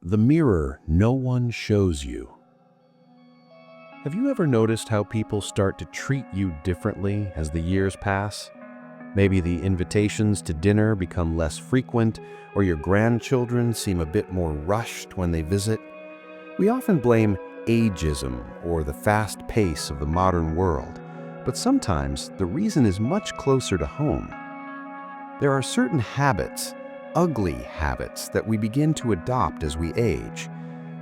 The mirror no one shows you. Have you ever noticed how people start to treat you differently as the years pass? Maybe the invitations to dinner become less frequent, or your grandchildren seem a bit more rushed when they visit. We often blame ageism or the fast pace of the modern world, but sometimes the reason is much closer to home. There are certain habits, ugly habits, that we begin to adopt as we age.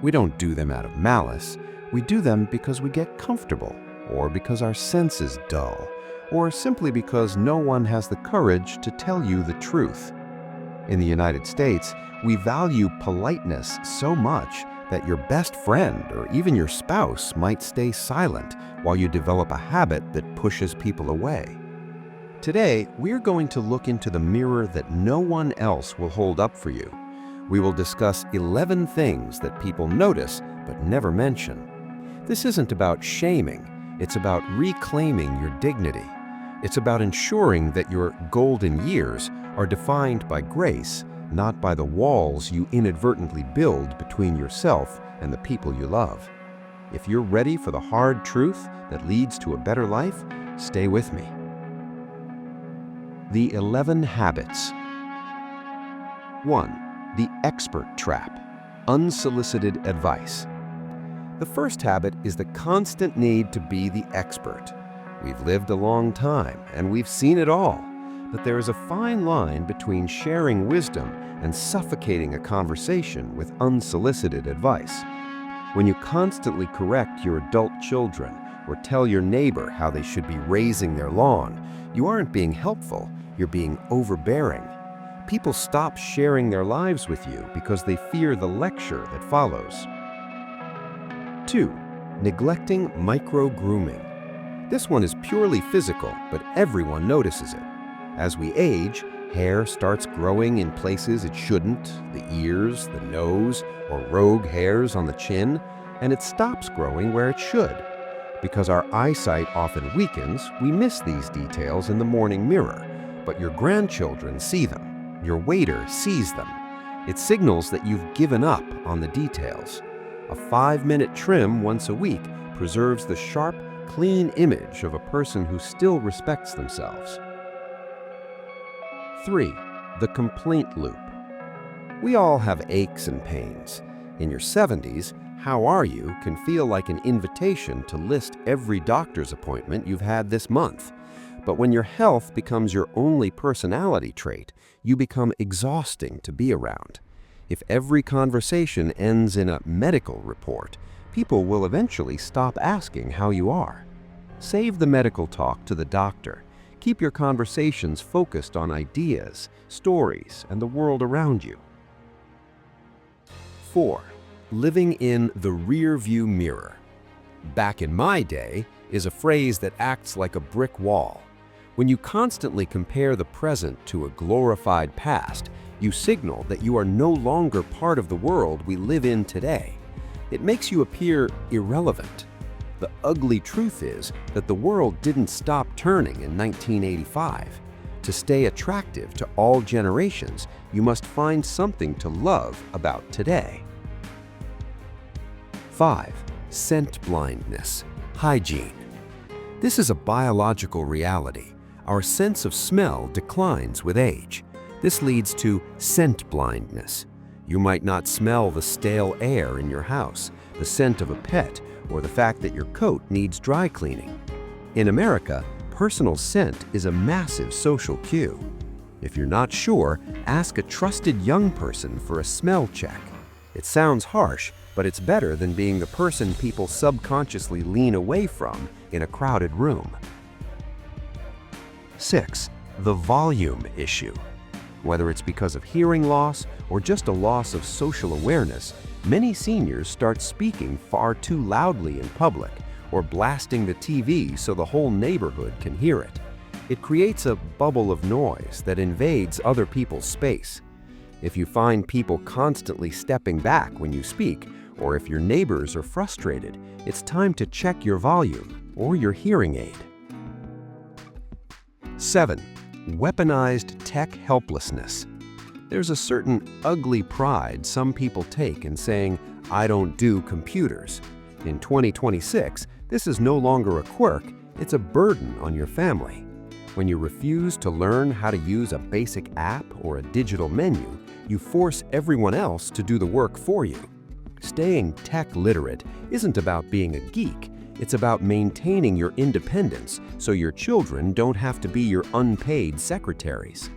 We don't do them out of malice. We do them because we get comfortable, or because our senses dull, or simply because no one has the courage to tell you the truth. In the United States, we value politeness so much that your best friend or even your spouse might stay silent while you develop a habit that pushes people away. Today, we're going to look into the mirror that no one else will hold up for you. We will discuss 11 things that people notice but never mention. This isn't about shaming, it's about reclaiming your dignity. It's about ensuring that your golden years are defined by grace, not by the walls you inadvertently build between yourself and the people you love. If you're ready for the hard truth that leads to a better life, stay with me. The 11 Habits. 1. The Expert Trap. Unsolicited advice. The first habit is the constant need to be the expert. We've lived a long time, and we've seen it all, but there is a fine line between sharing wisdom and suffocating a conversation with unsolicited advice. When you constantly correct your adult children or tell your neighbor how they should be raising their lawn, you aren't being helpful, you're being overbearing. People stop sharing their lives with you because they fear the lecture that follows. 2. Neglecting micro-grooming. This one is purely physical, but everyone notices it. As we age, hair starts growing in places it shouldn't, the ears, the nose, or rogue hairs on the chin, and it stops growing where it should. Because our eyesight often weakens, we miss these details in the morning mirror, but your grandchildren see them. Your waiter sees them. It signals that you've given up on the details. A 5-minute trim once a week preserves the sharp, clean image of a person who still respects themselves. 3. The complaint loop. We all have aches and pains. In your 70s, "How are you?" can feel like an invitation to list every doctor's appointment you've had this month. But when your health becomes your only personality trait, you become exhausting to be around. If every conversation ends in a medical report, people will eventually stop asking how you are. Save the medical talk to the doctor. Keep your conversations focused on ideas, stories, and the world around you. 4. Living in the rearview mirror. "Back in my day" is a phrase that acts like a brick wall. When you constantly compare the present to a glorified past, you signal that you are no longer part of the world we live in today. It makes you appear irrelevant. The ugly truth is that the world didn't stop turning in 1985. To stay attractive to all generations, you must find something to love about today. 5. Scent blindness. Hygiene. This is a biological reality. Our sense of smell declines with age. This leads to scent blindness. You might not smell the stale air in your house, the scent of a pet, or the fact that your coat needs dry cleaning. In America, personal scent is a massive social cue. If you're not sure, ask a trusted young person for a smell check. It sounds harsh, but it's better than being the person people subconsciously lean away from in a crowded room. 6. The volume issue. Whether it's because of hearing loss or just a loss of social awareness, many seniors start speaking far too loudly in public or blasting the TV so the whole neighborhood can hear it. It creates a bubble of noise that invades other people's space. If you find people constantly stepping back when you speak, or if your neighbors are frustrated, it's time to check your volume or your hearing aid. 7. Weaponized Tech Helplessness. There's a certain ugly pride some people take in saying, "I don't do computers." In 2026, this is no longer a quirk, it's a burden on your family. When you refuse to learn how to use a basic app or a digital menu, you force everyone else to do the work for you. Staying tech literate isn't about being a geek, it's about maintaining your independence so your children don't have to be your unpaid secretaries.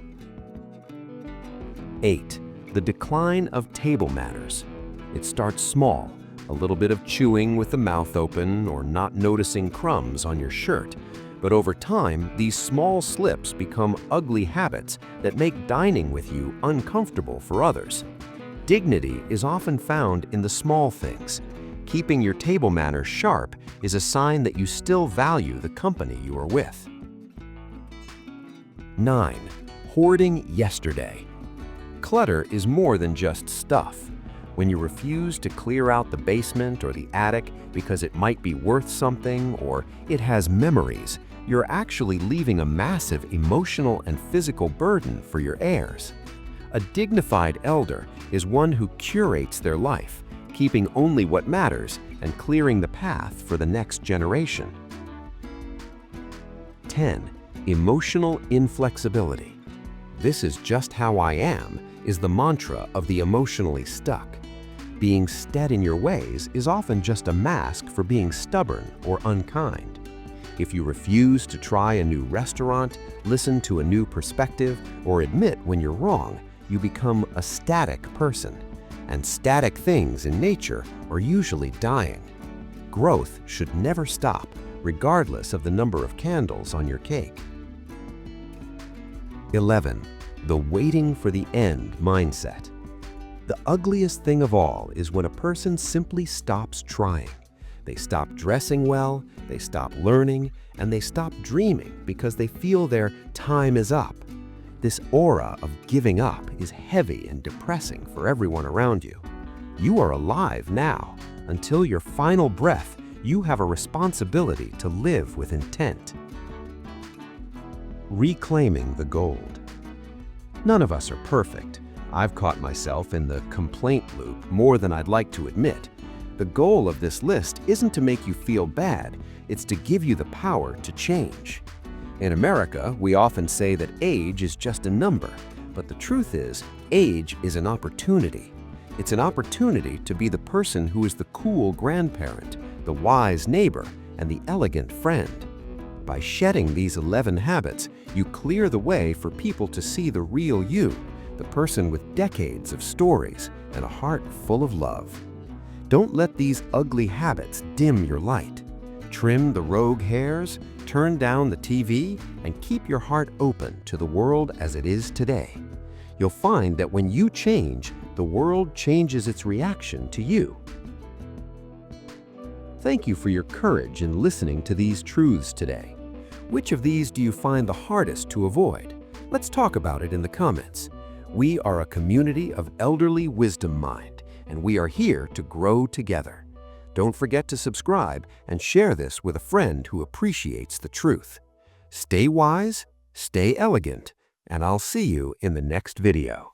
8. The decline of table manners. It starts small, a little bit of chewing with the mouth open or not noticing crumbs on your shirt. But over time, these small slips become ugly habits that make dining with you uncomfortable for others. Dignity is often found in the small things. Keeping your table manners sharp is a sign that you still value the company you are with. 9. Hoarding yesterday. Clutter is more than just stuff. When you refuse to clear out the basement or the attic because it might be worth something or it has memories, you're actually leaving a massive emotional and physical burden for your heirs. A dignified elder is one who curates their life, keeping only what matters and clearing the path for the next generation. 10. Emotional inflexibility. "This is just how I am" is the mantra of the emotionally stuck. Being stead in your ways is often just a mask for being stubborn or unkind. If you refuse to try a new restaurant, listen to a new perspective, or admit when you're wrong, you become a static person. And static things in nature are usually dying. Growth should never stop, regardless of the number of candles on your cake. 11. The waiting for the end mindset. The ugliest thing of all is when a person simply stops trying. They stop dressing well, they stop learning, and they stop dreaming because they feel their time is up. This aura of giving up is heavy and depressing for everyone around you. You are alive now. Until your final breath, you have a responsibility to live with intent. Reclaiming the gold. None of us are perfect. I've caught myself in the complaint loop more than I'd like to admit. The goal of this list isn't to make you feel bad, it's to give you the power to change. In America, we often say that age is just a number, but the truth is, age is an opportunity. It's an opportunity to be the person who is the cool grandparent, the wise neighbor, and the elegant friend. By shedding these 11 habits, you clear the way for people to see the real you, the person with decades of stories and a heart full of love. Don't let these ugly habits dim your light. Trim the rogue hairs, turn down the TV, and keep your heart open to the world as it is today. You'll find that when you change, the world changes its reaction to you. Thank you for your courage in listening to these truths today. Which of these do you find the hardest to avoid? Let's talk about it in the comments. We are a community of elderly wisdom mind, and we are here to grow together. Don't forget to subscribe and share this with a friend who appreciates the truth. Stay wise, stay elegant, and I'll see you in the next video.